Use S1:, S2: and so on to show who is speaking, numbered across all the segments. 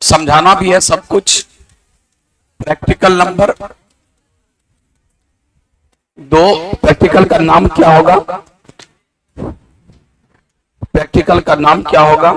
S1: समझाना भी है सब कुछ। प्रैक्टिकल नंबर 2, प्रैक्टिकल का नाम क्या होगा? प्रैक्टिकल का नाम क्या होगा?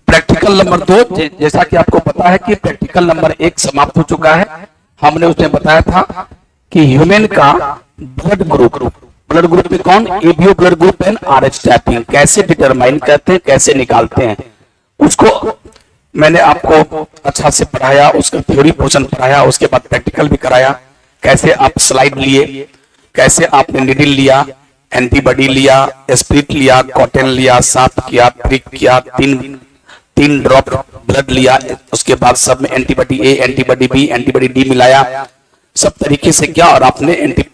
S1: प्रैक्टिकल नंबर 2, जैसा कि आपको पता है कि प्रैक्टिकल नंबर 1 समाप्त हो चुका है। हमने उसमें बताया था कि ह्यूमन का ब्लड ग्रुप में कौन, ABO blood group and RH typing कैसे डिटरमाइन करते हैं, कैसे निकालते हैं, उसको मैंने आपको अच्छा से पढ़ाया, उसका थ्योरी पोर्शन पढ़ाया, उसके बाद प्रैक्टिकल भी कराया। कैसे आप स्लाइड लिए, कैसे आपने निडिल लिया, एंटीबॉडी लिया, स्प्रिट लिया, कॉटन लिया, साफ किया, प्रिक किया, तीन ड्रॉप ब्लड लिया, उसके बाद सब में एंटीबॉडी ए, एंटीबॉडी बी, एंटीबॉडी डी मिलाया, सब तरीके से किया और आपने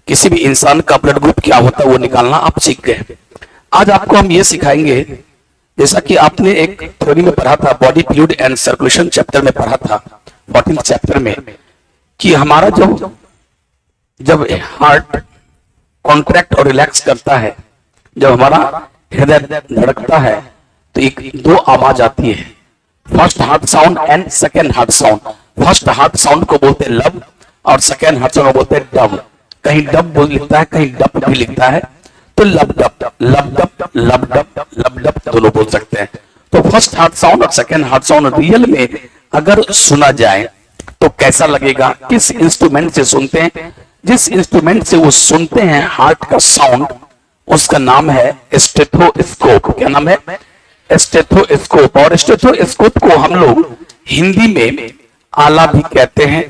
S1: किसी भी इंसान का ब्लड ग्रुप क्या होता है वो निकालना आप सीख गए। आज आपको हम ये सिखाएंगे, जैसा कि आपने एक थ्योरी में पढ़ा था, body fluid and circulation chapter में पढ़ा था, 14th चैप्टर में, कि हमारा जब हार्ट कॉन्ट्रैक्ट और रिलैक्स करता है, जब हमारा हृदय धड़कता है, तो एक 2 आवाज आती है, first heart sound and second heart sound. First heart sound को बोलते हैं लब और सेकेंड हार्ट साउंड को बोलते हैं डब। कहीं डब लिखता है, कहीं डब भी लिखता है, तो लब डब लब डब लब डब लब डब दोनों बोल सकते हैं। तो फर्स्ट हार्ट साउंड और सेकेंड हार्ट साउंड रियल में अगर सुना जाए तो कैसा लगेगा? किस इंस्ट्रूमेंट से सुनते हैं? जिस इंस्ट्रूमेंट से वो सुनते हैं हार्ट का साउंड, उसका नाम है स्टेथोस्कोप। क्या नाम है? स्टेथोस्कोप। और स्टेथोस्कोप को हम लोग हिंदी में आला भी कहते हैं,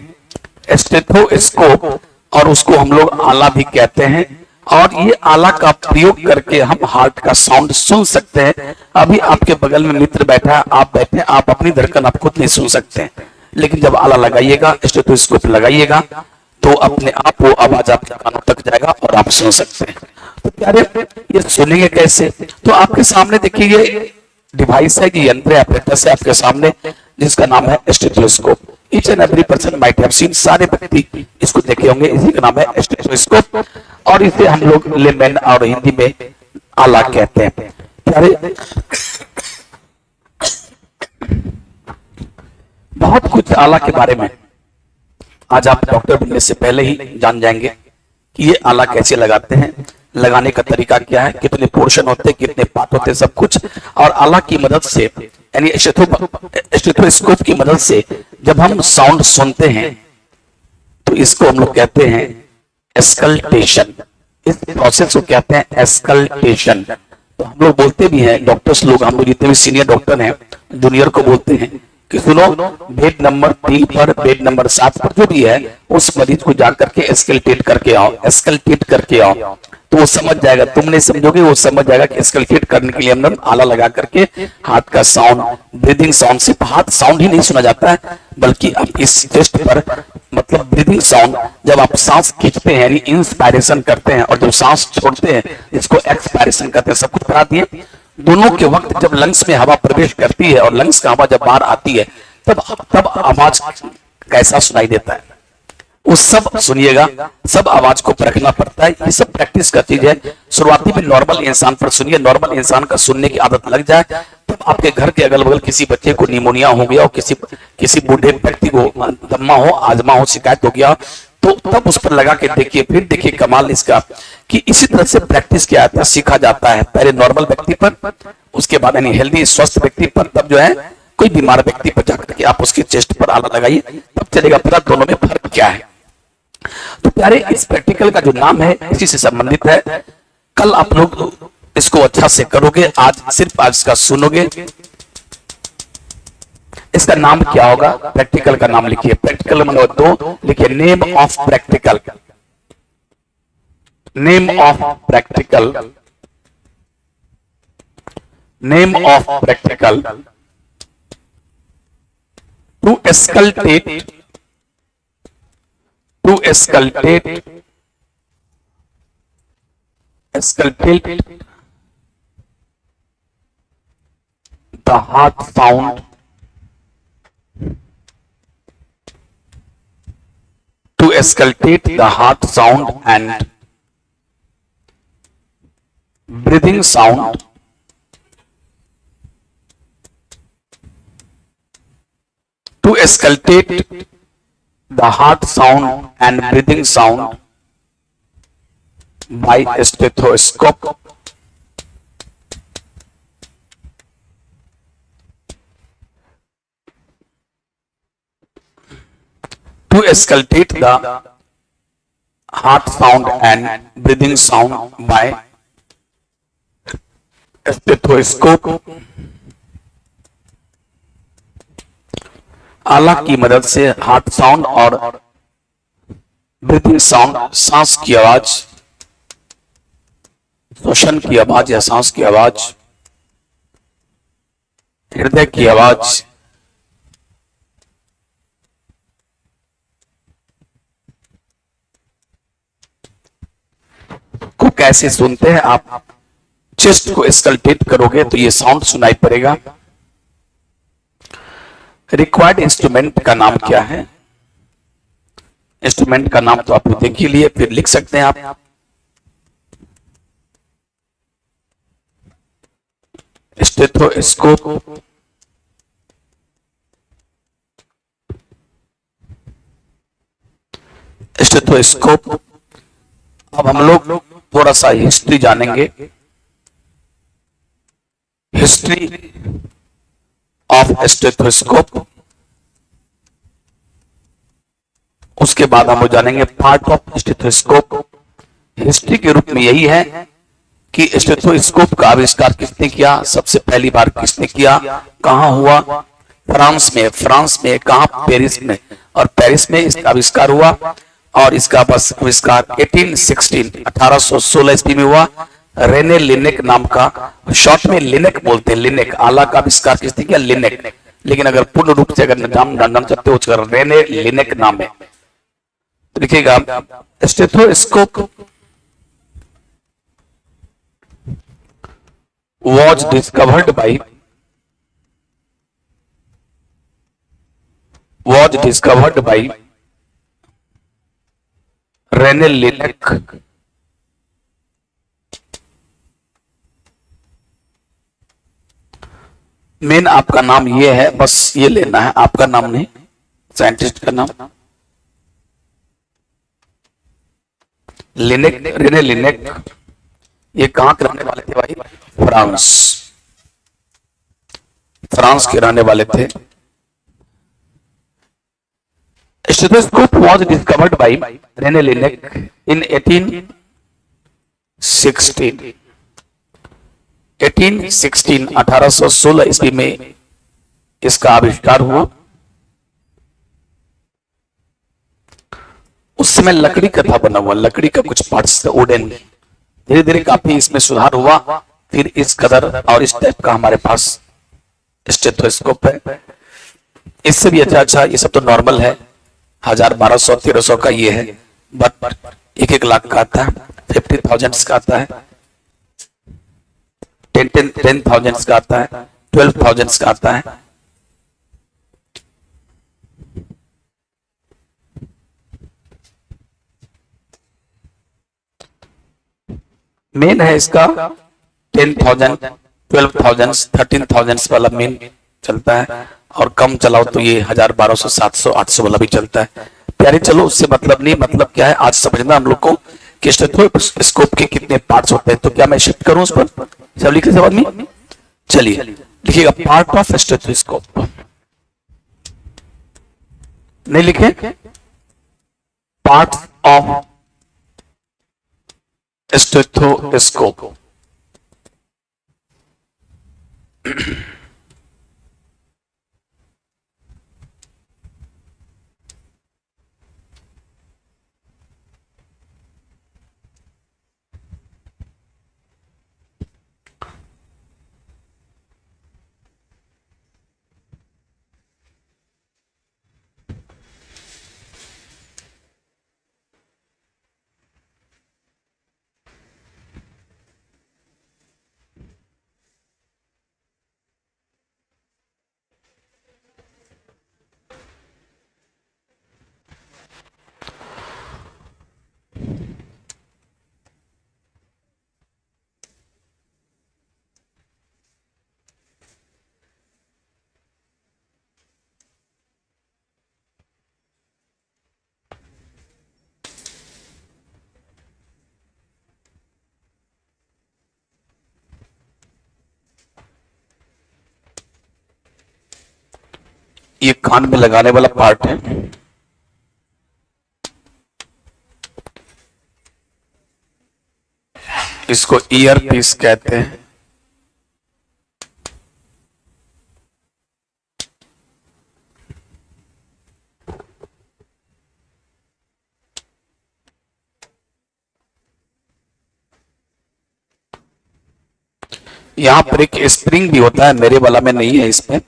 S1: स्टेथोस्कोप, और उसको हम लोग आला भी कहते हैं। और ये आला का प्रयोग करके हम हार्ट का साउंड सुन सकते हैं। अभी आपके बगल में मित्र बैठा है, आप बैठे, आप अपनी धड़कन आप खुद नहीं सुन सकते हैं, लेकिन जब आला लगाइएगा, स्टेथोस्कोप लगाइएगा, तो अपने आप वो आवाज आपके कानों तक जाएगा और आप सुन सकते हैं। तो प्यारे, ये सुनेंगे कैसे? तो आपके सामने देखिए ये डिवाइस है, ये यंत्र है आपके सामने, जिसका नाम है stethoscope. Each and every person might have seen, सारे व्यक्ति इसको देखे होंगे, इसी का नाम है स्टेथोस्कोप, और इसे हम लोग लेमन और हिंदी में आला कहते हैं। प्यारे, बहुत कुछ आला के बारे में आज आप डॉक्टर बनने से पहले ही जान जाएंगे कि ये आला कैसे लगाते हैं, लगाने का तरीका क्या है, कितने पोर्शन होते हैं, कितने पार्ट होते हैं, सब कुछ। और आला की मदद से, यानी स्टेथोस्कोप की मदद से जब हम साउंड सुनते हैं तो इसको हम लोग कहते हैं एस्कल्टेशन। इस प्रोसेस को कहते हैं एस्कल्टेशन। तो हम लोग बोलते भी हैं, डॉक्टर्स लोग, हम लोग जितने भी सीनियर डॉक्टर हैं, जूनियर को बोलते हैं कि सुनो, बेड नंबर 3 पर, बेड नंबर 7 पर जो भी है, उस मरीज को जाकर के एस्कल्टेट करके आओ, एस्कल्टेट करके आओ। तो वो समझ जाएगा, तुम नहीं समझोगे, वो समझ जाएगा कि एस्कल्टेट करने के लिए हम लोग आला लगा करके हाथ का साउंड, ब्रीदिंग साउंड, सिर्फ हाथ साउंड ही नहीं सुना जाता है, बल्कि आप इस टेस्ट पर, मतलब ब्रीदिंग साउंड, जब आप सांस खींचते हैं यानी इंस्पायरेशन करते हैं, और जब सांस छोड़ते हैं इसको एक्सपायरेशन करते हैं, सब कुछ करा दिए। दोनों के वक्त जब लंग्स में हवा प्रवेश करती है और लंग्स का हवा जब बाहर आती है, तब आवाज कैसा सुनाई देता है, वो सब सुनिएगा। सब आवाज को परखना पड़ता है, ये सब प्रैक्टिस का चीज है। शुरुआती में नॉर्मल इंसान पर सुनिए, नॉर्मल इंसान का सुनने की आदत लग जाए, तब आपके घर के अगल बगल किसी बच्चे को निमोनिया हो गया, और किसी बूढ़े व्यक्ति को दम्मा हो, आजमा हो, शिकायत हो गया, तो तब उस पर लगा के देखिए, फिर देखिए कमाल इसका कि इसी तरह से प्रैक्टिस किया जाता है, सीखा जाता है। पहले नॉर्मल व्यक्ति पर, उसके बाद यानी हेल्दी स्वस्थ व्यक्ति पर, तब जो है कोई बीमार व्यक्ति पर जाकर के आप उसके चेस्ट पर आला लगाइए, तब चलेगा पता दोनों में फर्क क्या है। तो प्यारे, इस प्रैक्टिकल का जो नाम है इसी से संबंधित है। कल आप लोग इसको अच्छा से करोगे, आज सिर्फ आज इसका सुनोगे। इसका नाम क्या होगा? प्रैक्टिकल का नाम लिखिए। प्रैक्टिकल नंबर 2 लिखिए, name of practical. Name of practical, name of practical, to esculpate, to esculpate the heart sound, to esculpate the heart sound and breathing sound to auscultate the heart sound and breathing sound by stethoscope. To auscultate the heart sound and breathing sound by stethoscope आला की मदद से heart sound और breathing sound, सांस की आवाज, श्वसन की आवाज या सांस की आवाज, हृदय की आवाज, को कैसे सुनते हैं। आप चेस्ट को स्कल्पेट करोगे तो ये साउंड सुनाई पड़ेगा। रिक्वायर्ड इंस्ट्रूमेंट का नाम क्या है? इंस्ट्रूमेंट का नाम तो आप देख ही लिए, फिर लिख सकते हैं आप। Stethoscope, stethoscope. अब हम लोग थोड़ा सा हिस्ट्री जानेंगे। History of stethoscope. उसके बाद हम जानेंगे पार्ट ऑफ स्टेथोस्कोप। हिस्ट्री के रूप में यही है कि स्टेथोस्कोप का आविष्कार किसने किया, सबसे पहली बार किसने किया, कहां हुआ, फ्रांस में कहां, पेरिस में, और पेरिस में इसका आविष्कार हुआ। और इसका बस आविष्कार 1816 ईस्वी में हुआ। रेने लिनेक नाम का, शॉर्ट में लिनेक बोलते हैं, लिनेक। आला का आविष्कार किसने किया? लिनेक। लेकिन अगर पूर्ण रूप से अगर नाम जानना चाहते हो उसका रेने लिनेक नाम है। तो लिखिएगा stethoscope was discovered by Rene Laennec. Main आपका नाम ये है, बस ये लेना है, आपका नाम नहीं, साइंटिस्ट का नाम लिनेक, रेने लिनेक। ये कहां के रहने वाले थे भाई? फ्रांस के रहने वाले थे। Stethoscope was discovered by Rene Laennec in 1816 ईस्वी में इसका आविष्कार हुआ। उस समय लकड़ी का था बना हुआ, लकड़ी का कुछ पार्ट्स, वुडन। धीरे धीरे काफी इसमें सुधार हुआ, फिर इस कदर और इस टाइप का हमारे पास स्टेथोस्कोप है। इससे भी अच्छा ये सब तो नॉर्मल है, 1000, 1200, 1300 का ये है, बट 1-1 लाख का आता है, 50,000 का आता है, 10,000 का आता है, 12,000 का आता है। मेन है इसका 10,000, 12,000, 13,000 वाला मेन चलता है, और कम चलाओ तो ये 1000, 1200, 700, 800 वाला भी चलता है। प्यारे चलो, उससे मतलब नहीं, मतलब क्या है आज समझना हम लोग को कि स्टेथोस्कोप के कितने पार्ट्स होते हैं। तो क्या मैं शिफ्ट करूं उस पर? सब लिख लेते आदमी, चलिए लिखिएगा पार्ट ऑफ स्टेथोस्कोप। नहीं लिखे? Part of stethoscope. ये कान में लगाने वाला पार्ट है। इसको ईयर पीस कहते हैं। यहां पर एक स्प्रिंग भी होता है, मेरे वाला में नहीं है, इसमें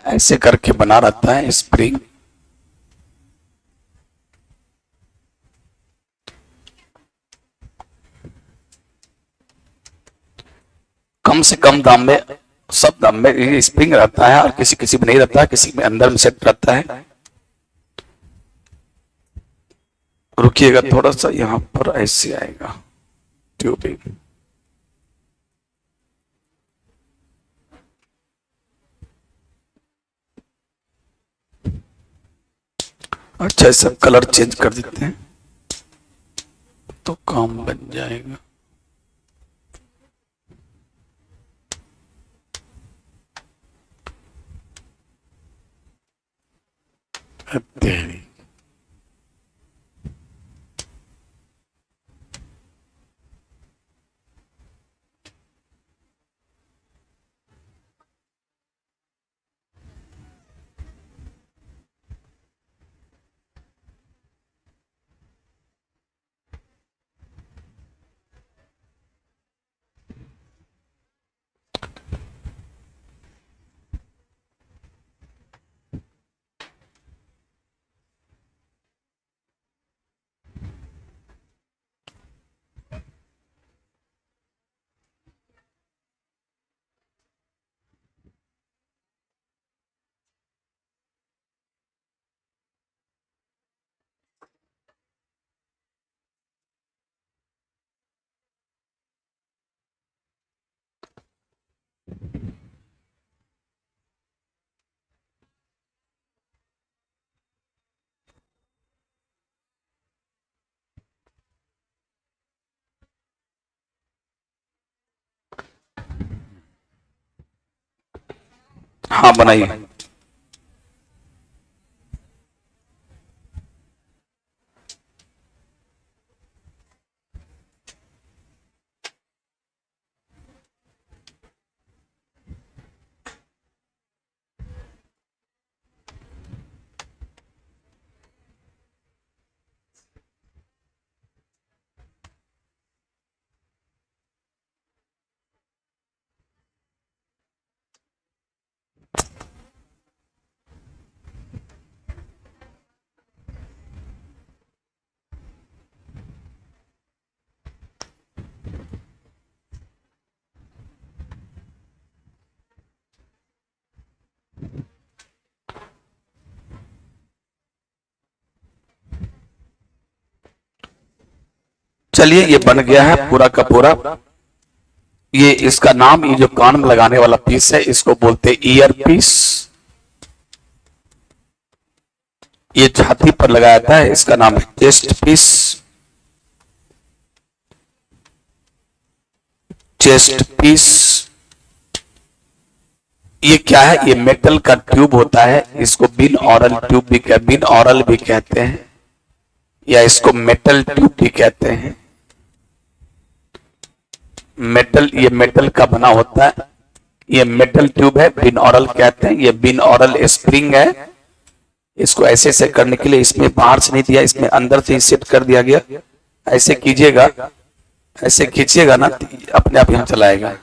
S1: ऐसे करके बना रहता है स्प्रिंग। कम से कम दाम में, सब दाम में स्प्रिंग रहता है, और किसी किसी में नहीं रहता है, किसी में अंदर में सेट रहता है। रुकिएगा थोड़ा सा, यहां पर ऐसे आएगा ट्यूबिंग। अच्छा, सब कलर चेंज कर देते हैं तो काम बन जाएगा। तेरी हाँ बनाइए। चलिए, ये बन गया है पूरा का पूरा। ये इसका नाम, ये जो कान में लगाने वाला पीस है, इसको बोलते हैं ईयर पीस। ये छाती पर लगाया जाता है, इसका नाम है चेस्ट पीस। चेस्ट पीस ये क्या है? ये मेटल का ट्यूब होता है, इसको बिन ऑरल ट्यूब भी बिन ऑरल भी कहते हैं, या इसको मेटल ट्यूब भी कहते हैं। मेटल, ये मेटल का बना होता है, ये मेटल ट्यूब है, बिन ऑरल कहते हैं। ये बिन ऑरल स्प्रिंग है। इसको ऐसे से करने के लिए इसमें बाहर से नहीं दिया, इसमें अंदर से ही सेट कर दिया गया। ऐसे कीजिएगा, ऐसे खींचिएगा ना, अपने आप यहाँ चलाएगा।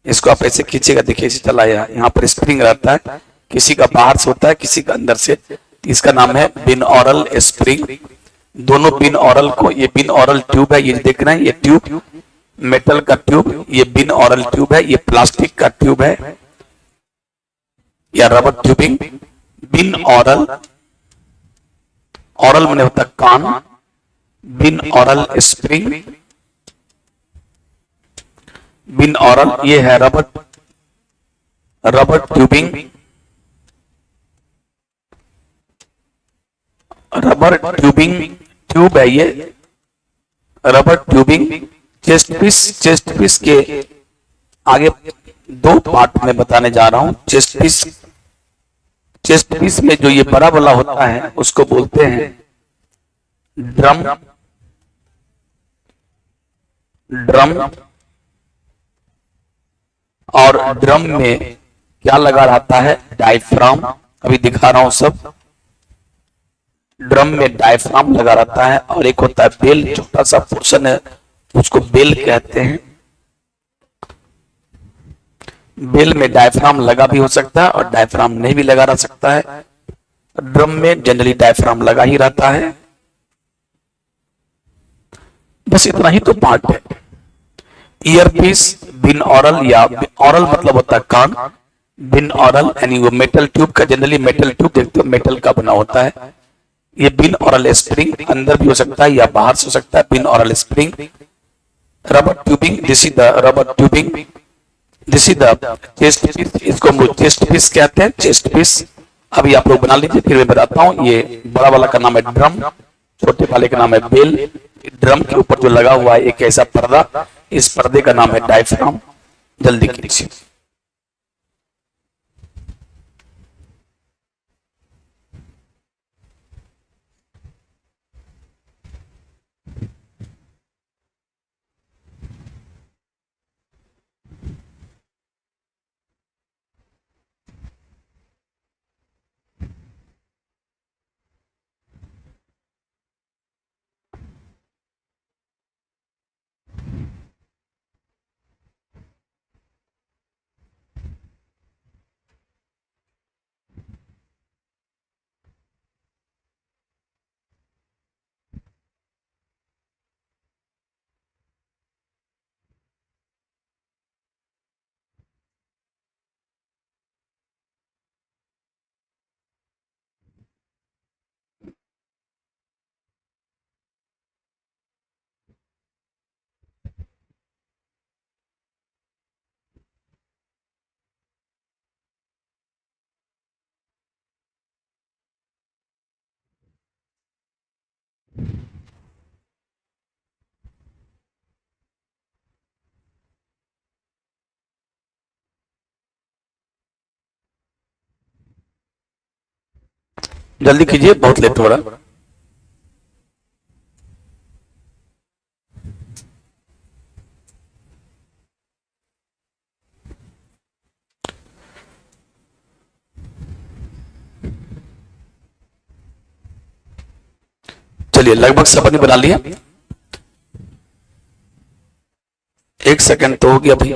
S1: इसको आप ऐसे खींचेगा, देखिए इसे चलाया। यहाँ पर स्प्रिंग रहता है, किसी का बाहर से होता है, किसी का अंदर से। इसका नाम है बिन ऑरल स्प्रिंग। दोनों बिन ऑरल को, ये बिन ऑरल ट्यूब है, ये देख रहे हैं, ये ट्यूब मेटल का ट्यूब, ये बिन ऑरल ट्यूब है। ये प्लास्टिक का ट्यूब है या रबर ट्यूबिंग। बिन ऑरल, ऑरल माने होता कान, बिन ऑरल स्प्रिंग, बिन ऑरल ये है rubber, rubber tubing, rubber tubing tube है ये, rubber tubing. Chest piece, chest piece के आगे दो पार्ट में बताने जा रहा हूं। चेस्ट पीस, चेस्ट पीस में जो ये बड़ा वाला होता है उसको बोलते हैं ड्रम, ड्रम। और ड्रम में क्या लगा रहता है, डायफ्राम। अभी दिखा रहा हूं सब। ड्रम में डायफ्राम लगा रहता है और एक होता है बेल, छोटा सा पोर्शन है उसको बेल कहते हैं। बेल में डायफ्राम लगा भी हो सकता है और डायफ्राम नहीं भी लगा रह सकता है। ड्रम में जनरली डायफ्राम लगा ही रहता है। बस इतना ही तो पार्ट है। ईयरपीस, बिन ऑरल, या ऑरल मतलब होता है कान, बिन ऑरल यानी वो मेटल ट्यूब का, जनरली मेटल ट्यूब देखते हो मेटल का बना होता है। ये बिन ऑरल स्प्रिंग, अंदर भी हो सकता है या बाहर से हो सकता है। Binaural spring, rubber tubing, this is the rubber tubing, this is the chest piece, इसको हम लोग चेस्ट पीस कहते हैं, चेस्ट पीस। अभी आप लोग बना लीजिए, फिर मैं बताता हूँ। ये बड़ा वाला का नाम है ड्रम, छोटे वाले का नाम है बेल। ड्रम के ऊपर जो लगा हुआ है एक ऐसा पर्दा, इस पर्दे का नाम है डायफ्राम। जल्दी कीजिए। जल्दी कीजिए, बहुत लेट हो रहा है। चलिए, लगभग सबने बना लिया। एक सेकंड तो हो गया भाई,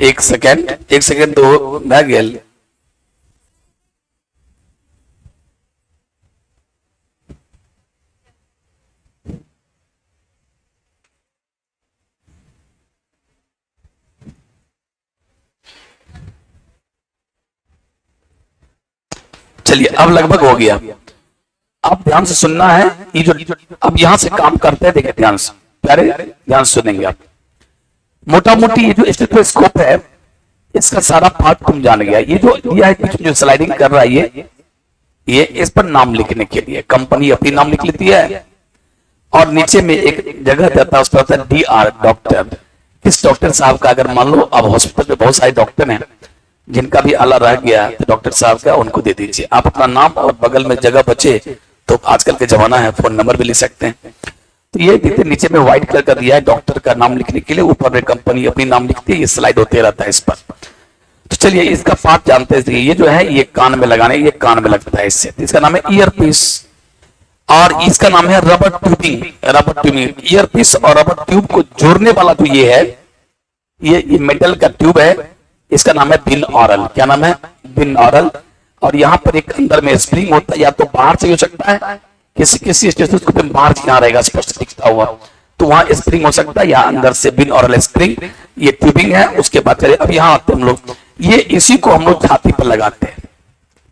S1: एक सेकंड तो ना गया। चलिए, अब लगभग हो गया। अब ध्यान से सुनना है। ये जो अब यहां से काम करते हैं, देखिए ध्यान से, प्यारे ध्यान से सुनेंगे आप। मोटा मोटी ये जो स्टेथोस्कोप है इसका सारा पार्ट तुम जान गया। ये जो दिया है बीच में जो स्लाइडिंग कर रहा है, ये इस पर नाम लिखने के लिए कंपनी अपनी नाम लिख लेती है और नीचे में एक जगह देता है, उस पर होता है DR, डॉक्टर। किस डॉक्टर साहब का, अगर मान लो अब हॉस्पिटल में बहुत सारे डॉक्टर हैं जिनका भी आला रह गया तो डॉक्टर साहब का उनको दे दीजिए। आप अपना नाम और बगल में जगह बचे तो आजकल के जमाना है, फोन नंबर भी लिख सकते हैं। तो ये देखते नीचे में व्हाइट कलर का दिया है डॉक्टर का नाम लिखने के लिए, ऊपर में कंपनी अपनी नाम लिखती है, ये स्लाइड होते रहता है इस पर। तो चलिए इसका पार्ट जानते हैं। ये जो है ये कान में लगाने, ये कान में लगता है इससे, इसका नाम है ईयरपीस। और इसका नाम है rubber tubing. Rubber tubing, earpiece और रबर ट्यूब को जोड़ने वाला जो ये है, ये मेटल का ट्यूब है, इसका नाम है बिन ऑरल। क्या नाम है? बिन ऑरल। और यहाँ पर एक अंदर में स्प्रिंग होता है, या तो बाहर से हो सकता है, किसी स्टेथोस्कोप में बाहर से यहाँ रहेगा स्पष्ट दिखता हुआ, तो वहां स्प्रिंग हो सकता है, या अंदर से बिन ऑरल स्प्रिंग। ये ट्यूबिंग है। उसके बाद चलिए अब यहाँ आते हम लोग। ये इसी को हम लोग छाती पर लगाते हैं,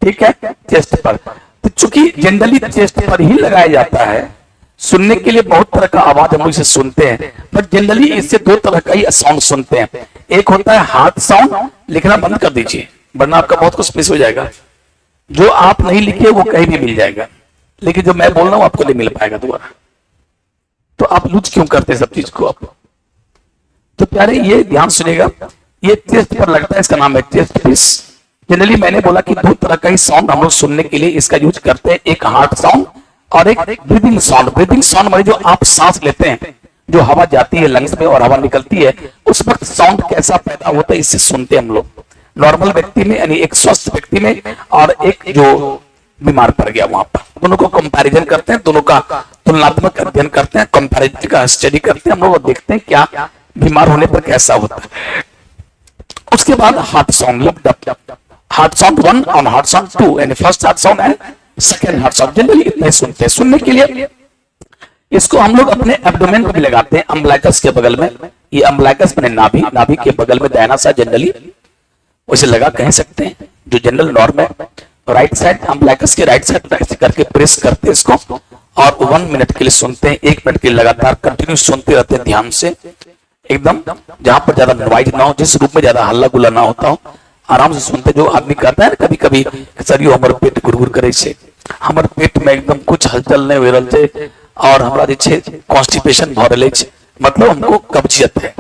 S1: ठीक है, चेस्ट पर। तो चूंकि जनरली चेस्ट पर ही लगाया जाता है, सुनने के लिए बहुत तरह का आवाज हम लोग इसे सुनते हैं, बट जनरली इससे दो तरह का ही साउंड सुनते हैं। एक होता है हार्ट साउंड, लिखना बंद कर दीजिए वरना आपका बहुत कुछ मिस हो जाएगा। जो आप नहीं लिखे वो कहीं भी मिल जाएगा, लेकिन जो मैं बोल रहा हूं आपको नहीं मिल पाएगा दोबारा। तो आप लूज क्यों करते हैं सब चीज को? आप तो प्यारे ये ध्यान सुनिएगा, ये चेस्ट पर लगता है, इसका नाम है चेस्ट पीस। जनरली मैंने बोला कि दो तरह का ही साउंड हम लोग सुनने के लिए इसका यूज करते हैं, एक हार्ट साउंड और एक ब्रीदिंग साउंड। ब्रीदिंग साउंड मतलब जो आप सांस लेते हैं, जो हवा जाती है लंग्स में और हवा निकलती है, उस वक्त साउंड कैसा पैदा होता है इससे सुनते हैं हम लोग। नॉर्मल व्यक्ति में यानी एक स्वस्थ व्यक्ति में और एक जो बीमार पड़ गया वहां पर, दोनों को कंपैरिजन करते हैं, दोनों का तुलनात्मक अध्ययन करते हैं, कंपैरिजन का स्टडी करते हैं हम लोग और देखते हैं क्या बीमार होने पर कैसा होता है। उसके बाद हार्ट साउंड, हार्ट साउंड 1 और हार्ट साउंड 2, यानी first heart sound and second heart sound. Generally इतना ही सुनते हैं। सुनने के लिए इसको हम लोग अपने एब्डोमेन पे भी लगाते हैं, अम्बलाइकस के बगल में। ये अम्बलाइकस मैंने नाभि के बगल में दाहिना साइड जनरली उसे लगा कह सकते हैं, जो जनरल नॉर्म है। राइट साइड अम्बलाइकस के राइट साइड ऐसे करके प्रेस करते हैं इसको और 1 मिनट के लिए सुनते हैं, 1 मिनट के लिए लगातार कंटिन्यू सुनते रहते हैं ध्यान से, एकदम जहां पर ज्यादा नॉइज ना हो, जिस रूप में ज्यादा हल्ला गुल्ला ना होता हो, आराम से सुनते। जो आदमी कहता है ना कभी कभी सरियो हमारे पेट गुरगुर करे से, हमारे पेट में एकदम कुछ हलचल नहीं हो रहल छे और हमरा जे छे कॉन्स्टिपेशन भ रहल छे, मतलब हमको कब्जियत है,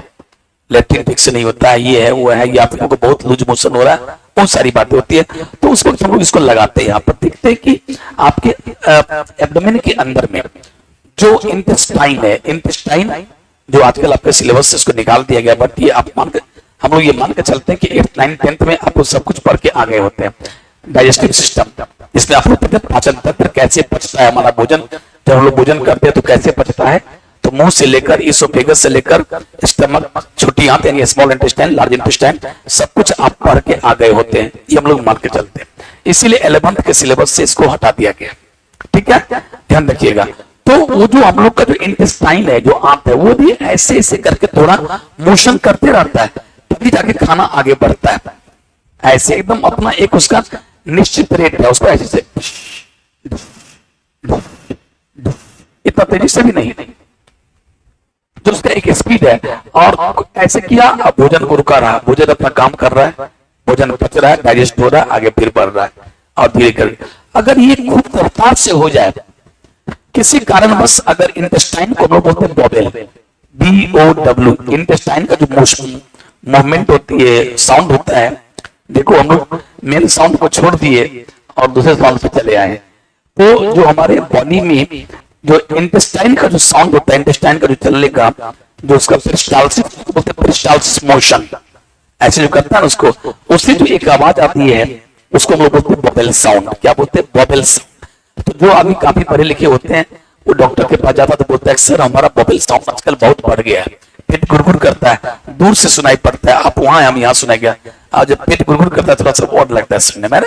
S1: लैट्रिन ठीक से नहीं होता है, ये है वो है, या फिर हमको बहुत लूज मोशन हो रहा है, बहुत सारी बातें होती है। तो उस वक्त हम लोग इसको लगाते हैं। यहाँ पर देखते हैं कि आपके एब्डोमेन के अंदर में जो इंटेस्टाइन है, इंटेस्टाइन जो आजकल आपके सिलेबस से इसको निकाल दिया गया, बट ये आप हम लोग ये मान के चलते हैं कि 8th 9th 10th में आपको सब कुछ पढ़ के आ गए होते हैं। डाइजेस्टिव सिस्टम, इसमें आप लोग पता है पाचन तंत्र कैसे पचता है हमारा भोजन, जब हम लोग भोजन करते हैं तो कैसे पचता है, तो मुंह से लेकर इसोफेगस से लेकर स्टमक, छोटी आंत यानी स्मॉल इंटेस्टाइन, लार्ज इंटेस्टाइन, सब कुछ आप पढ़ के आ गए होते हैं, ये हम लोग मान के चलते हैं। इसीलिए 11th के सिलेबस से इसको हटा दिया गया। ठीक है, ध्यान रखिएगा। तो वो जो हम लोग का जो इंटेस्टाइन है, जो आंत है, वो भी ऐसे ऐसे करके थोड़ा मोशन करते रहता है, तभी जाके खाना आगे बढ़ता है। ऐसे एकदम अपना एक उसका निश्चित रेट है, उसको ऐसे से इतना तेजी से भी नहीं, जो उसका एक स्पीड है। और ऐसे किया, अब भोजन को रुका रहा, भोजन अपना काम कर रहा है, भोजन पच रहा है, डाइजेस्ट हो रहा है, आगे फिर बढ़ रहा है और धीरे कर। अगर ये खूब रफ्तार से हो जाए किसी कारणवश, अगर इंटेस्टाइन को लोग बोलते हैं बॉबल, BOW, इंटेस्टाइन का जो मूवमेंट होती है, साउंड होता है, देखो हम लोग मेन साउंड को छोड़ दिए और दूसरे साउंड पे चले आए। तो जो हमारे बॉडी में जो इंटेस्टाइन का जो साउंड होता है, इंटेस्टाइन का जो चलने का जो उसका पेरिस्टाल्सिस, बोलते हैं पेरिस्टाल्सिस मोशन, ऐसे जो करता है ना उसको, उससे जो एक आवाज आती है उसको हम लोग बोलते हैं बॉबल साउंड। क्या बोलते हैं? बॉबल साउंड। तो जो आदमी काफी पढ़े लिखे होते हैं वो डॉक्टर के पास जाता तो बोलता है सर हमारा बॉबल साउंड आजकल बहुत बढ़ गया है, पेट गुड़गुड़ करता है, दूर से सुनाई पड़ता है, आप वहां हम यहाँ सुनाई गया। और जब पेट गुड़गुड़ करता है थोड़ा सा और लगता है सुनने में,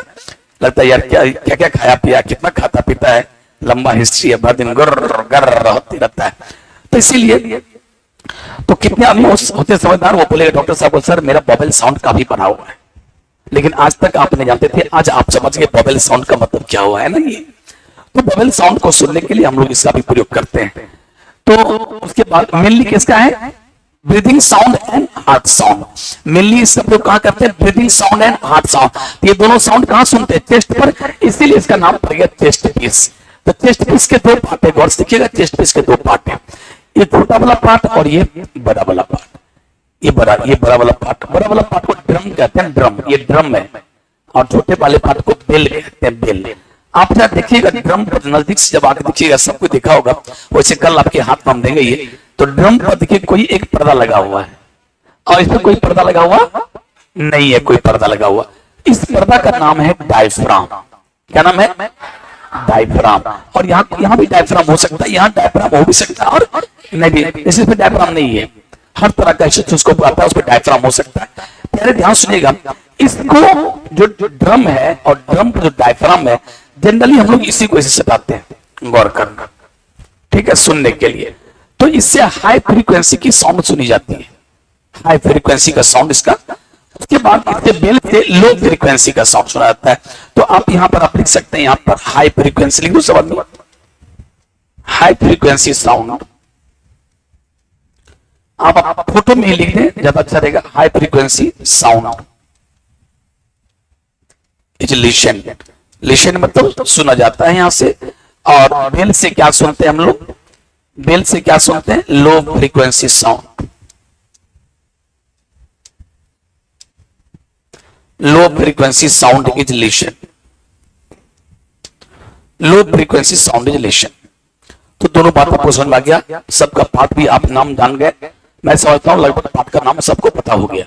S1: लगता है यार क्या क्या क्या खाया पिया, कितना खाता पीता है, लंबा हिस्ट्री है, भर दिन गर होती रहता है। तो इसीलिए तो कितने आदमी होते समझदार, वो बोलेगा डॉक्टर साहब सर मेरा बॉबल साउंड काफी बना हुआ है, लेकिन आज तक आप नहीं जानते थे, आज आप समझ गए बॉबल साउंड का मतलब क्या हुआ है ना। ये तो बॉबल साउंड को सुनने के लिए हम लोग इसका भी प्रयोग करते हैं। तो उसके बाद मेनली किसका है? Breathing sound and heart sound. Mainly सब लोग कहा करते हैं breathing sound and heart sound. ये दोनों साउंड कहां सुनते हैं? चेस्ट पर, इसीलिए इसका नाम पड़ गया चेस्ट पीस। तो चेस्ट पीस के 2 पार्ट है, गौर से देखिएगा, चेस्ट पीस के 2 पार्ट है, ये छोटा वाला पार्ट और ये बड़ा वाला पार्ट। ये बड़ा वाला पार्ट को ड्रम कहते हैं, ड्रम, ये ड्रम है, और छोटे वाले पार्ट को बेल कहते हैं, बेल। आप जब देखिएगा ड्रम पर नजदीक से जब आके देखिएगा, सबको देखा होगा, वैसे कल आपके हाथ में हम देंगे ये, तो ड्रम पर देखिए कोई एक पर्दा लगा हुआ है, और इसमें कोई पर्दा लगा हुआ नहीं है, कोई पर्दा लगा हुआ। इस पर्दा का नाम है डायफ्राम। क्या नाम है? डायफ्राम। और यहाँ भी डायफ्राम हो सकता है, यहाँ डायफ्राम हो भी सकता है और नहीं भी, इसमें डायफ्राम नहीं है, हर तरह का उसको आता है, उस पर डायफ्राम हो सकता है। पहले ध्यान सुनिएगा, इसको जो ड्रम है और ड्रम पर जो डायफ्राम है, जनरली हम लोग इसी को ऐसे सटाते हैं, गौर करना, ठीक है, सुनने के लिए। तो इससे हाई फ्रीक्वेंसी की साउंड सुनी जाती है, हाई फ्रीक्वेंसी का साउंड इसका। उसके बाद इसके बेल से लो फ्रीक्वेंसी का साउंड सुना जाता है। तो आप यहां पर आप लिख सकते हैं, यहां पर हाई फ्रीक्वेंसी लिख दो सब आदमी, हाई फ्रीक्वेंसी साउंड। आप फोटो में ही लिख दें, ज्यादा अच्छा रहेगा। High frequency sound is listen, listen मतलब सुना जाता है यहां से। और बेल से क्या सुनते हैं हम लोग? बेल से क्या सुनते हैं? Low frequency sound. Low frequency sound is lesson, low frequency sound is lesson. तो दोनों बात आपको समझ में आ गया, सबका पाठ भी आप नाम जान गए, मैं समझता हूं लगभग पाठ का नाम सबको पता हो गया।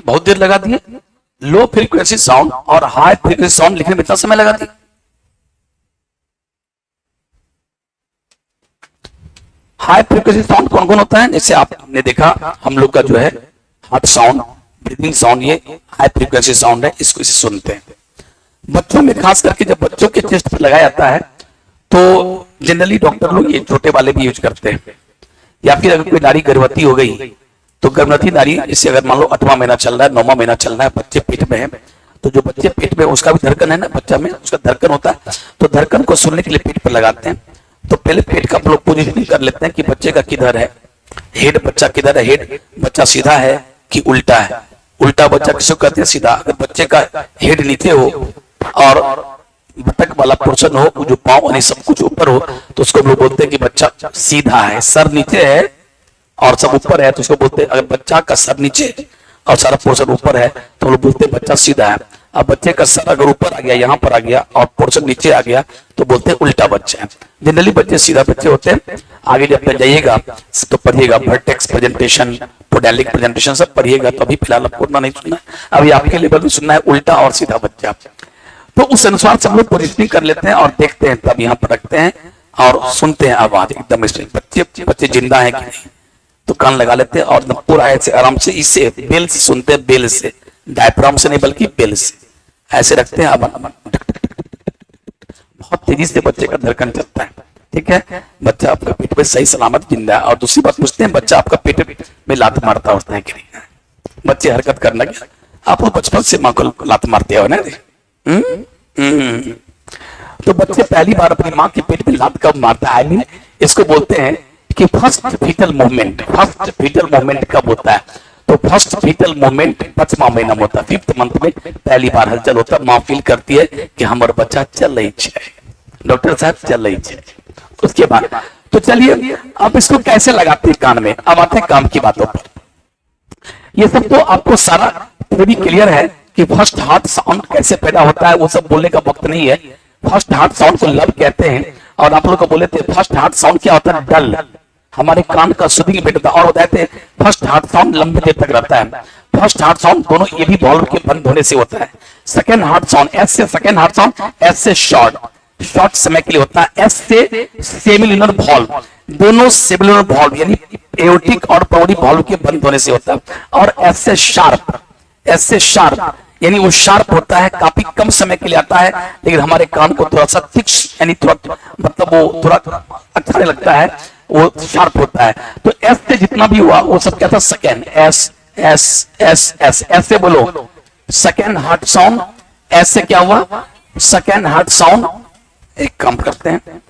S1: बहुत देर लगा दिए लो फ्रीक्वेंसी साउंड और हाई फ्रीक्वेंसी साउंड लिखने में इतना समय लगा दिया। हाई फ्रीक्वेंसी साउंड कौन कौन होता है? जैसे आपने देखा हम लोग का जो है हार्ट साउंड, ब्रीदिंग साउंड, ये हाई फ्रीक्वेंसी साउंड है, इसको इसे सुनते हैं। बच्चों में खास करके जब बच्चों के चेस्ट पर लगाया जाता है तो जनरली डॉक्टर लोग ये छोटे वाले भी यूज करते हैं। या फिर अगर कोई नारी गर्भवती हो गई तो गर्भवती नारी, इससे अगर मान लो 8वां महीना चल रहा है, 9वां महीना चल रहा है, बच्चे पेट में है, तो जो बच्चे पेट में उसका भी धड़कन है ना, बच्चा में उसका धड़कन होता है, तो धड़कन को सुनने के लिए पेट पर लगाते हैं। तो पहले पेट का लोग पोजिशनिंग कर लेते हैं कि बच्चे का किधर है हेड, बच्चा किधर है हेड, बच्चा सीधा है कि उल्टा है। उल्टा बच्चा किसको कहते हैं? सीधा। अगर बच्चे का हेड नीचे हो और बटक वाला पोर्शन हो, जो पांव यानी सब कुछ ऊपर हो, तो उसको हम लोग बोलते हैं कि बच्चा सीधा है। सर नीचे है और सब ऊपर है तो उसको बोलते हैं, अगर बच्चा का सर नीचे और सारा पोर्शन ऊपर है तो हम लोग बोलते हैं बच्चा सीधा है। अब बच्चे का सर अगर ऊपर आ गया, यहाँ पर आ गया और पोर्शन नीचे आ गया तो बोलते हैं उल्टा बच्चा है। जनरली बच्चे सीधा बच्चे होते हैं। आगे जब तक जाइएगा तो पढ़िएगा वर्टेक्स प्रेजेंटेशन, पोडेलिक प्रेजेंटेशन सब पढ़िएगा। तो अभी फिलहाल आपको उतना नहीं सुनना है, अभी आपके लेवल में सुनना है उल्टा और सीधा बच्चा। तो उस अनुसार से हम लोग पोजिशनिंग कर लेते हैं और देखते हैं, तब यहाँ पर रखते हैं और सुनते हैं आवाज एकदम। इसमें बच्चे जिंदा है कि नहीं तो कान लगा लेते हैं और पूरा ऐसे आराम से इससे बेल से सुनते हैं, बेल से, डायफ्राम से नहीं बल्कि बेल से ऐसे रखते हैं। बहुत तेजी से बच्चे का धड़कन चलता है, ठीक है। बच्चा आपका पेट में सही सलामत जिंदा है। और दूसरी बात पूछते हैं, बच्चा आपका पेट में लात मारता होता है कि नहीं? बच्चे हरकत करना क्या, आप लोग बचपन से माँ को लात मारते हो ना? तो बच्चे पहली बार अपनी माँ के पेट में लात कब मारता है? आई मीन इसको बोलते हैं कि first fetal movement. First fetal movement कब होता है? तो फर्स्ट फीटल मूवमेंट 5वां महीना में होता है, 5th मंथ में पहली बार हलचल होता है। माँ फील करती है कि हमारा बच्चा चल रही है, डॉक्टर साहब चल रही है। उसके बाद तो चलिए अब इसको कैसे लगाते हैं कान में। अब आते हैं काम की बातों पर। ये सब तो आपको सारा थ्योरी क्लियर है कि फर्स्ट हार्ट साउंड कैसे पैदा होता है, वो सब बोलने का वक्त नहीं है। फर्स्ट हार्ट साउंड को लब कहते हैं। और आप लोग को बोले थे फर्स्ट हार्ट साउंड क्या होता है? डल, हमारे कान का सुदिंग बैठता है। और बताते हैं फर्स्ट हार्ट साउंड लंबे देर तक रहता है। फर्स्ट हार्ट साउंड दोनों ये भी वॉल्व के बंद होने से होता है। सेकंड हार्ट साउंड एस से, सेकंड हार्ट साउंड एस से शॉर्ट, शॉर्ट समय के लिए होता है। एस से सेमिलुनर वॉल्व, दोनों सेमिलुनर वॉल्व यानी एओर्टिक और प्राइमरी वॉल्व के बंद होने से होता है। और एस से शार्प, एस से शार्प यानी वो शार्प होता है, काफी कम समय के लिए आता है, लेकिन हमारे कान को थोड़ा सा तीक्ष्ण यानी थोड़ा मतलब वो थोड़ा अच्छा नहीं लगता है, वो शार्प होता है। तो एस से जितना भी हुआ वो सब क्या था? Second. S S S S, S से बोलो सेकेंड हार्ट साउंड। एस से क्या हुआ? Second heart sound. एक काम करते हैं,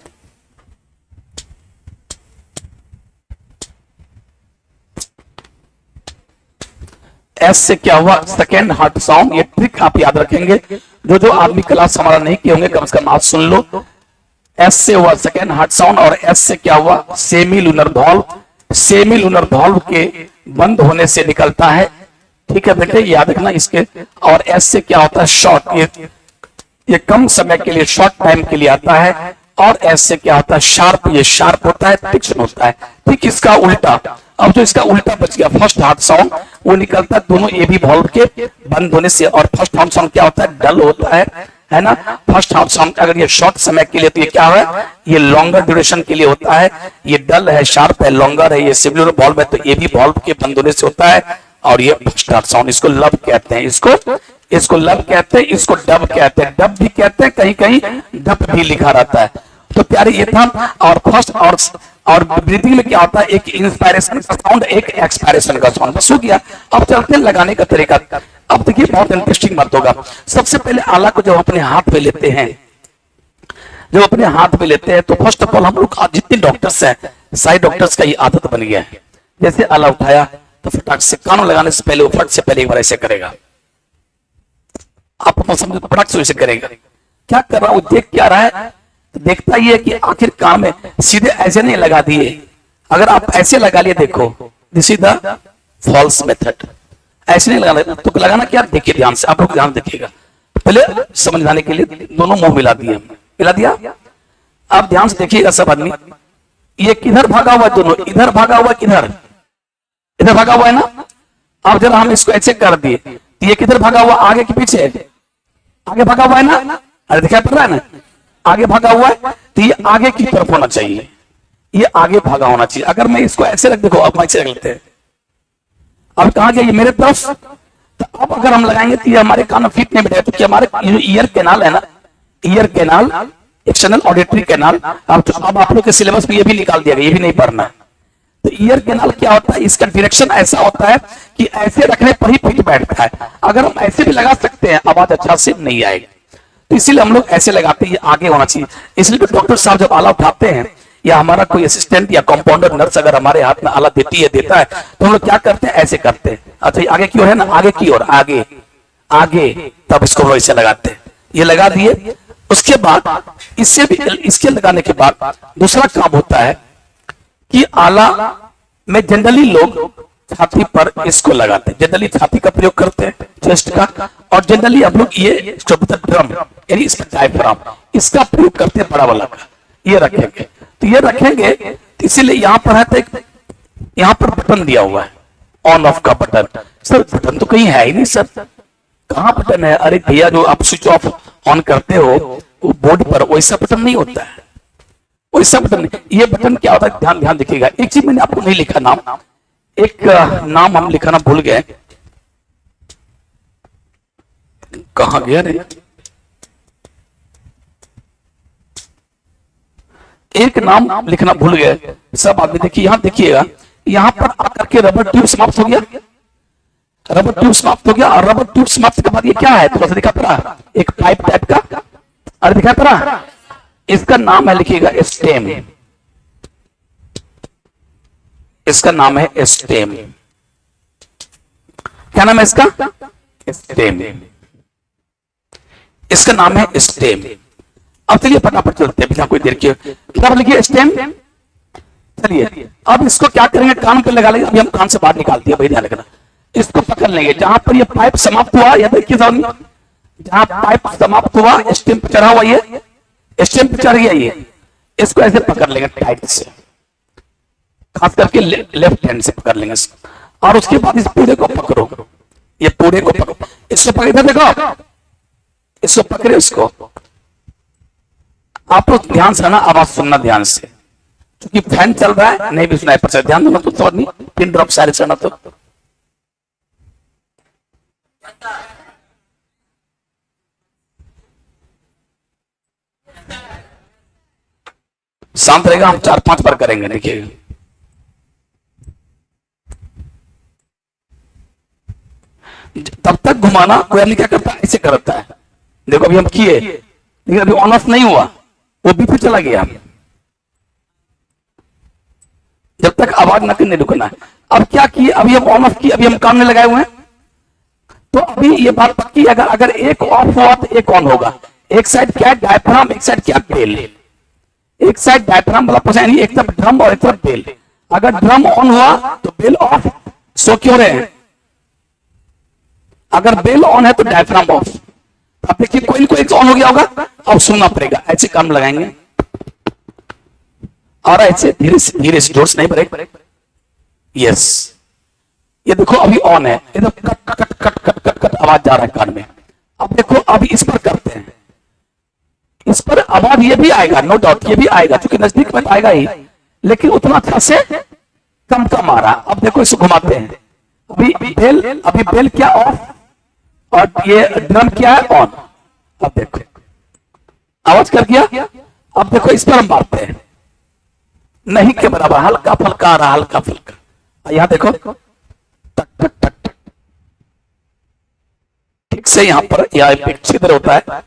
S1: एस से क्या हुआ? Second heart sound. ये ट्रिक आप याद रखेंगे, जो आदमी क्लास हमारा नहीं किए होंगे कम से कम आज सुन लो। एस से हुआ सेकेंड हार्ट साउंड और एस से क्या हुआ? Semi lunar valve. Semi lunar valve के बंद होने से निकलता है, ठीक है बेटे, याद रखना इसके। और एस से क्या होता है? शॉर्ट, ये कम समय के लिए, शॉर्ट टाइम के लिए आता है। और एस से क्या होता है? शार्प, ये शार्प होता है, तीक्ष्ण होता है। ठीक इसका उल्टा, अब जो इसका उल्टा बच गया फर्स्ट हार्ट साउंड, वो निकलता है दोनों ए बी वॉल्व के बंद होने से। और फर्स्ट हार्ट साउंड क्या होता है? डल होता है ना। फर्स्ट हार्ट साउंड अगर ये शॉर्ट समय के लिए तो ये क्या है? ये लॉन्गर ड्यूरेशन के लिए होता है। ये डल है, शार्प है, लॉन्गर है, ये सिमिलर वॉल्व है, तो ए बी वॉल्व के बंद होने से होता है। और ये फर्स्ट हार्ट साउंड, इसको लब कहते हैं, इसको लब कहते हैं, इसको डब कहते हैं। डब भी कहते हैं, कहीं कहीं डब भी लिखा रहता है। तो प्यारे ये था। और फर्स्ट और ब्रीथिंग में क्या होता है? एक इंस्पायरेशन का साउंड, एक एक्सपायरेशन का साउंड। बस हो गया। अब चलते हैं लगाने का तरीका। अब देखिए बहुत इंटरेस्टिंग बात होगा। सबसे पहले आला को जब अपने हाथ में लेते हैं जब अपने हाथ में लेते हैं तो फर्स्ट ऑफ ऑल हम लोग जितने डॉक्टर्स हैं, सारे डॉक्टर्स का ये आदत बन गया है, जैसे आला उठाया तो फटाक से कानून लगाने से पहले वो फट से पहले एक बार ऐसे करेगा, आप अपना समझो फटाक से ऐसे करेगा। क्या कर रहा है वो, देख क्या रहा है, तो देखता ही है कि आखिर काम में सीधे ऐसे नहीं लगा दिए, अगर आप ऐसे लगा लिए, देखो this is the false method, ऐसे नहीं लगाना, तो लगाना क्या, देखिए ध्यान से, आप लोग ध्यान देखिएगा, पहले समझाने के लिए दोनों मुंह मिला दिए, मिला दिया, आप ध्यान से देखिएगा सब आदमी, ये किधर भागा हुआ है, दोनों इधर भागा हुआ, किधर इधर भागा हुआ है ना। अब जरा हम इसको ऐसे कर दिए तो ये किधर भागा हुआ, आगे के पीछे, आगे भागा हुआ है ना, अरे दिखाई पड़ रहा है ना, आगे भागा हुआ है, तो ये आगे की तरफ होना चाहिए, ये आगे भागा होना चाहिए। अगर मैं इसको ऐसे रख, देखो अब ऐसे रख लेते हैं, अब कहा गया ये मेरे तरफ, तो अब अगर हम लगाएंगे तो ये हमारे कान में फिट नहीं बैठेगा, तो हमारे ईयर कैनाल है ना, ear canal, external auditory canal, अब आप लोग के सिलेबस में ये भी निकाल दिया गया, ये भी नहीं पढ़ना है। तो ईयर कैनाल क्या होता है, इसका डायरेक्शन ऐसा होता है कि ऐसे रखने पर ही फिट बैठता है, अगर हम ऐसे भी लगा सकते हैं आवाज अच्छा से नहीं आएगी, तो इसीलिए हम लोग ऐसे लगाते हैं, ये आगे होना चाहिए। इसलिए तो डॉक्टर साहब जब आला उठाते हैं या हमारा कोई असिस्टेंट या कंपाउंडर नर्स अगर हमारे हाथ में आला देती है, देता है, तो हम लोग क्या करते हैं, ऐसे करते हैं, अच्छा आगे की ओर है ना, आगे की ओर, आगे आगे, तब इसको हम ऐसे लगाते हैं, ये लगा दिए। उसके बाद इससे भी, इसके लगाने के बाद दूसरा काम होता है कि आला में जनरली लोग छाती पर इसको लगाते हैं, जनरली छाती का प्रयोग करते हैं, चेस्ट का, और जनरली हम लोग ये ड्रम यानी इसका डायफ्राम, इसका प्रयोग करते हैं, बड़ा वाला का, ये रखेंगे, तो ये रखेंगे, तो इसीलिए यहाँ पर है, तो यहाँ पर बटन दिया हुआ है, ऑन ऑफ का बटन। सर बटन तो कहीं है ही नहीं सर, कहाँ बटन है, अरे भैया जो आप स्विच ऑफ ऑन करते हो वो बोर्ड पर वैसा बटन नहीं होता है, वैसा बटन नहीं, ये बटन क्या होता है, ध्यान ध्यान देखिएगा। एक चीज मैंने आपको नहीं लिखा नाम, एक नाम हम लिखाना भूल गए, कहां गया रे, एक नाम लिखना भूल गए सब आदमी, देखिए यहां देखिएगा, यहां पर आकर के रबर ट्यूब समाप्त हो गया, रबर ट्यूब समाप्त हो गया, और रबर ट्यूब समाप्त के बाद ये क्या है, थोड़ा सा दिखा पड़ा, एक पाइप टाइप का, अरे दिखा पड़ा, इसका नाम है, लिखिएगा स्टेम, इसका नाम है स्टेम, क्या नाम है इसका, स्टेम, इसका नाम है स्टेम। अब चलिए फटाफट चलते हैं बिना कोई देर के, क्या लिखिए स्टेम। चलिए अब इसको क्या करेंगे, कान पे लगा लेंगे, अभी हम कान से बाहर निकाल दिया, भाई ध्यान रखना, इसको पकड़ लेंगे, जहां पर ये पाइप समाप्त हुआ, या देखिए जहां पाइप समाप्त हुआ, स्टेम पे चढ़ा हुआ, ये स्टेम पे चढ़ गया, ये इसको ऐसे पकड़ लेंगे टाइट से, खास करके लेफ्ट हैंड से पकड़ लेंगे इसको, और उसके बाद इस पूरे को पकड़ो, ये पूरे को पकड़ो, इसको पकड़, इधर देखो, इसको पकड़े, उसको आप लोग ध्यान से ना, आवाज सुनना ध्यान से, क्योंकि फैन चल रहा है, नहीं भी सुनाई पड़, ध्यान देना, तो समझ नहीं, पिन ड्रॉप सारे चढ़ना, तो शांत रहेगा, हम 4-5 बार करेंगे, देखिएगा। तब तक घुमाना, कोई आदमी क्या करता है, ऐसे करता है, देखो अभी हम किए, लेकिन अभी ऑन ऑफ नहीं हुआ, वो भी फिर चला गया, जब तक आवाज ना करने रुकना है। अब क्या किए, अभी हम ऑन ऑफ किए, अभी हम काम में लगाए हुए हैं, तो अभी ये बात पक्की, अगर एक ऑफ हुआ तो एक ऑन होगा, एक साइड क्या है डायफ्राम, एक साइड क्या बेल, एक साइड डायफ्राम वाला पोर्शन, यानी एक तरफ ड्रम और एक तरफ बेल, अगर ड्रम ऑन हुआ तो बेल ऑफ, सो क्यों रहे हैं, अगर बेल ऑन है तो डायफ्राम ऑफ। अब देखिए कोई ना कोई ऑन हो गया होगा, अब सुनना पड़ेगा, ऐसे काम लगाएंगे, और ऐसे धीरे से धीरे से, जोर से नहीं, ब्रेक, यस, ये देखो अभी ऑन है, एकदम cut cut cut cut cut cut आवाज जा रहा है कान में। अब देखो अभी इस पर करते हैं, इस पर आवाज ये भी आएगा, नो डाउट ये भी आएगा, क्योंकि नजदीक में आएगा ही, लेकिन उतना अच्छा से कम कम आ रहा। अब देखो इसको घुमाते हैं, अभी बेल क्या ऑफ, और ये ड्रम क्या है ऑन। अब देखो आवाज कर गया, अब देखो इस पर हम मारते हैं, नहीं के बराबर, हल्का फुल्का आ रहा, हल्का फुल्का, यहां देखो टक टक टक टक, ठीक से यहां पर, यह एक छिद्र होता है,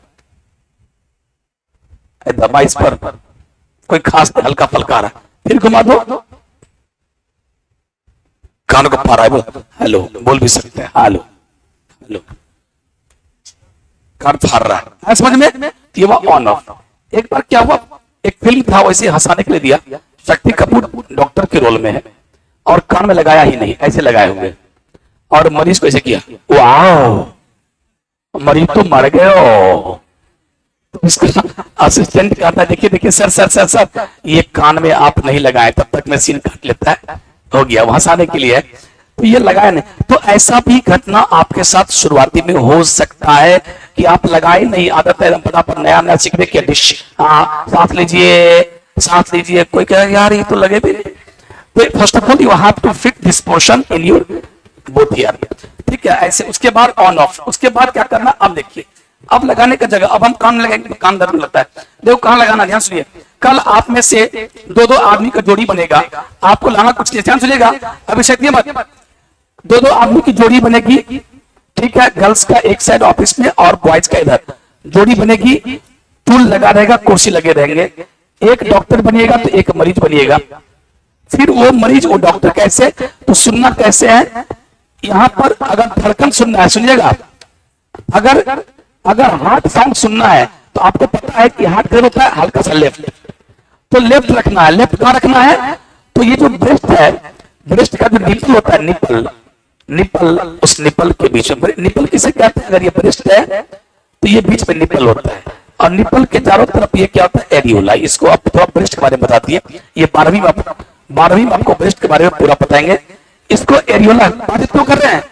S1: दबा इस पर, कोई खास हल्का फल्का आ रहा है, फिर घुमा दो, कान को फाड़ा है, बोल हेलो, बोल भी सकते हैं हेलो हेलो, कान फाड़ रहा है समझ में, ये वो ऑन ऑफ। एक बार क्या हुआ, एक फिल्म था वैसे हंसाने के लिए दिया, शक्ति कपूर डॉक्टर के रोल में है और कान में लगाया ही नहीं, ऐसे लगाए होंगे और मरीज को ऐसे किया, वाह मरीज तो मर गए हो। तो इसका असिस्टेंट कहता है देखिए देखिए सर सर सर सर ये कान में आप नहीं लगाए, तब तक मैं सीन काट लेता है, हो गया, हंसाने के लिए, तो ये लगाया नहीं। तो ऐसा भी घटना आपके साथ शुरुआती में हो सकता है कि आप लगाए नहीं, आदत है फटाफट नया नया सीखने की डिश, सांस लीजिए सांस लीजिए, कोई कहे यार ये तो लगे भी नहीं। तो first of all you have to fit this portion in your both ear, ठीक है, ऐसे। उसके बाद ऑन ऑफ, उसके बाद क्या करना, अब देखिए, अब लगाने का जगह, अब हम कान लगाएंगे, कान दर्द लगता है, देखो कहां लगाना, ध्यान सुनिए। कल आप में से दो दो आदमी का जोड़ी बनेगा, आपको लाना कुछ नहीं, ध्यान सुनिएगा, अभी शक्ति मत, दो दो आदमी की जोड़ी बनेगी, ठीक है, गर्ल्स का एक साइड ऑफिस में और बॉयज का इधर जोड़ी बनेगी, टूल लगा रहेगा, कुर्सी लगे रहेंगे, एक डॉक्टर बनिएगा तो एक मरीज बनिएगा। फिर वो मरीज वो डॉक्टर कैसे, तो सुनना कैसे है, यहां पर अगर धड़कन सुनना है सुनिएगा, अगर अगर हार्ट साउंड सुनना है तो आपको पता है कि हार्ट किधर होता है, हल्का सा लेफ्ट, तो लेफ्ट रखना है। लेफ्ट कहां रखना है, तो ये जो ब्रेस्ट है, ब्रेस्ट का जो निपल होता है, निपल निपल, उस निपल के बीच में, निपल किसे कहते हैं, अगर ये ब्रेस्ट है तो ये बीच में निपल होता है, और निपल के चारों तरफ ये क्या होता है, एरियोला। इसको आप थोड़ा ब्रेस्ट के बारे में बताती है, ये 12वीं में आपको ब्रेस्ट के बारे में पूरा बताएंगे। इसको एरियोला बात क्यों कर रहे हैं,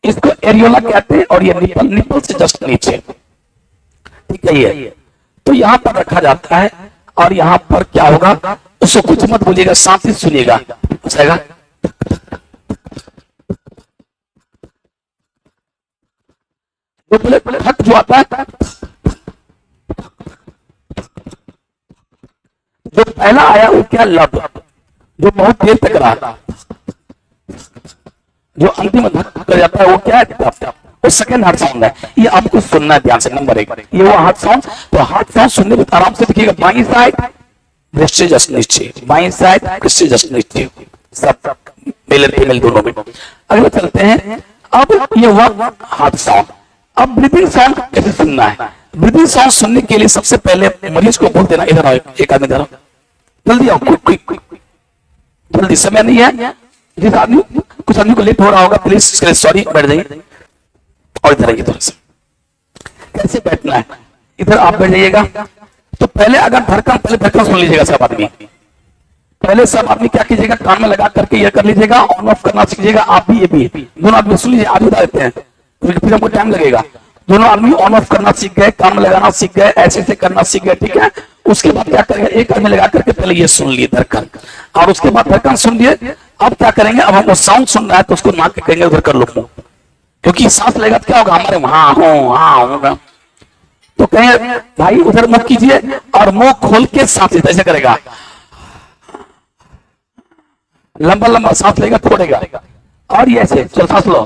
S1: इसको एरियोला कहते हैं, और ये निपल, निपल से जस्ट नीचे, ठीक है ये, तो यहां पर रखा जाता है। और यहां पर क्या होगा, उसको कुछ मत बोलिएगा, शांति से सुनिएगा, हट जो आता है, जो पहला आया वो क्या, लब, जो बहुत देर तक रहा, जो अंतिम धक कर जाता है वो क्या है, वो सेकंड हार्ट साउंड है। ये आपको सुनना है ध्यान से, नंबर 1 ये वो हार्ट साउंड। तो हार्ट साउंड सुनने में आराम से देखिएगा, बाईं साइड ब्रेस्ट से जस्ट नीचे, बाईं साइड ब्रेस्ट से जस्ट नीचे, सब मेल एंड फीमेल दोनों में। अगला चलते हैं, अब ये हुआ हार्ट साउंड। अब ब्रीथिंग साउंड कैसे सुनना है, ब्रीथिंग साउंड सुनने के लिए सबसे पहले मरीज को बोल देना, इधर आओ, एक आदमी इधर आओ, जल्दी आओ, क्विक, जल्दी, समय नहीं है। जिस आदमी, कुछ आदमी को लेट हो रहा होगा, प्लीज सॉरी, बैठ जाइए, और इधर आइए थोड़ा सा। कैसे बैठना है, इधर आप बैठ जाइएगा। तो पहले अगर धड़कन, पहले धड़कन सुन लीजिएगा सब आदमी, पहले सब आदमी क्या कीजिएगा, कान में लगा करके ये कर लीजिएगा, ऑन ऑफ करना सीखिएगा, आप भी ये भी, दोनों आदमी सुन लीजिए, आगे बता देते हैं, फिर हमको टाइम लगेगा। दोनों आदमी ऑन ऑफ करना सीख गए, कान में लगाना सीख गए, ऐसे ऐसे करना सीख गए, ठीक है। उसके बाद क्या करेंगे, एक आदमी लगा करके पहले ये सुन लिए धड़कन, और उसके बाद धड़कन सुन लिए। अब क्या करेंगे, अब हमको साउंड सुन रहा है तो उसको नाक के कहेंगे उधर कर लो, क्योंकि सांस लेगा तो क्या होगा, हमारे वहां होगा, तो कहेंगे भाई उधर मुंह कीजिए, और मुंह खोल के सांस ऐसे करेगा, लंबा लंबा सांस लेगा, छोड़ेगा, और ये ऐसे चलो सांस लो,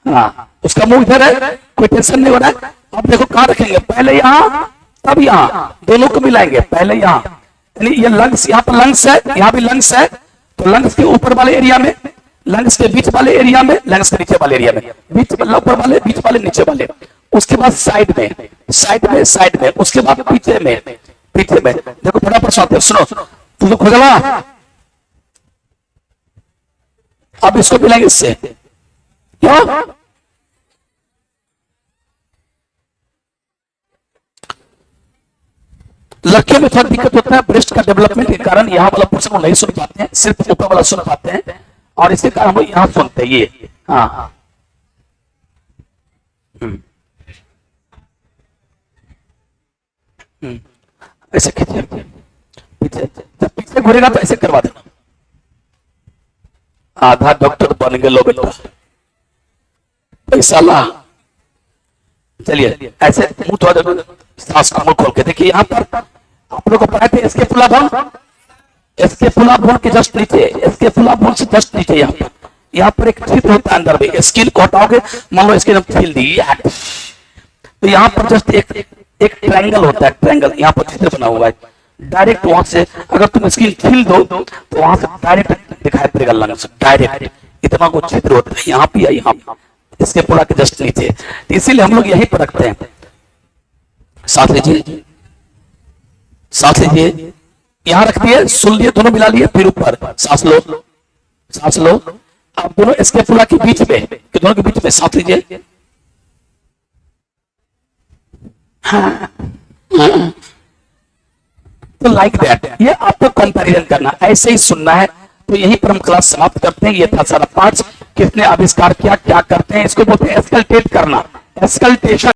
S1: हाँ, उसका मुंह इधर है, कोई टेंशन नहीं हो रहा है। अब देखो कहां रखेंगे, पहले यहां तब यहां, दोनों को मिलाएंगे, पहले यहां, यानी ये लंग्स, यहाँ पर लंग्स है, यहाँ भी लंग्स है, तो लंग्स के ऊपर वाले एरिया में, लंग्स के बीच वाले एरिया में, लंग्स के नीचे वाले एरिया में, बीच ऊपर वाले, बीच वाले, नीचे वाले, उसके बाद साइड में, साइड में, साइड में, उसके बाद पीछे में, पीछे में। देखो फटाफट सुनाते, सुनो, तुझे खुजला, अब इसको मिलाएंगे इससे, क्यों, लड़कियों में थोड़ा दिक्कत होता है, ब्रेस्ट का डेवलपमेंट के कारण यहाँ वाला पोर्शन को नहीं सुन पाते हैं, सिर्फ ऊपर वाला सुन पाते हैं, और इसके कारण हम लोग यहाँ सुनते हैं ये, हाँ, ऐसे खींचिए, पीछे, जब पीछे घूरेगा तो ऐसे करवा देना, आधा डॉक्टर बन गए लो बेटा, पैसा ला, चलिए ऐसे मुंह थोड़ा सांस को मुंह खोल के देखिए, यहाँ पर आप लोग को पढ़ाए थे इसके फुला बोन, इसके फुला बोन के जस्ट नीचे, इसके फुला बोन से जस्ट नीचे, यहाँ पर एक छिद्र होता है अंदर में, स्किन को हटाओगे, मान लो स्किन फील दी, तो यहाँ पर जस्ट एक एक ट्रायंगल होता है, ट्रायंगल यहाँ पर चित्र बना हुआ है, डायरेक्ट वहां से अगर तुम स्क्रीन खील दो तो वहां से डायरेक्ट दिखाई पड़ेगा लंग्स, डायरेक्ट इतना को चित्र होता है, यहाँ पे या यहाँ पे, इसके पूरा के जस्ट नीचे। इसीलिए हम लोग यहीं पर रखते हैं। सांस लीजिए, सांस लीजिए, यहां रख दिए, सुन लिए, दोनों मिला लिए, फिर ऊपर सांस लो, सांस लो। आप दोनों स्कैपुला के बीच में, दोनों के बीच में सांस लीजिए। हाँ, हाँ। तो लाइक दैट, ये आपको कंपैरिजन करना, ऐसे ही सुनना है। तो यहीं पर हम क्लास समाप्त करते हैं। ये था सारा पार्ट्स, किसने आविष्कार किया, क्या करते हैं, इसको बोलते हैं एस्कल्टेट करना, एस्कल्टेशन।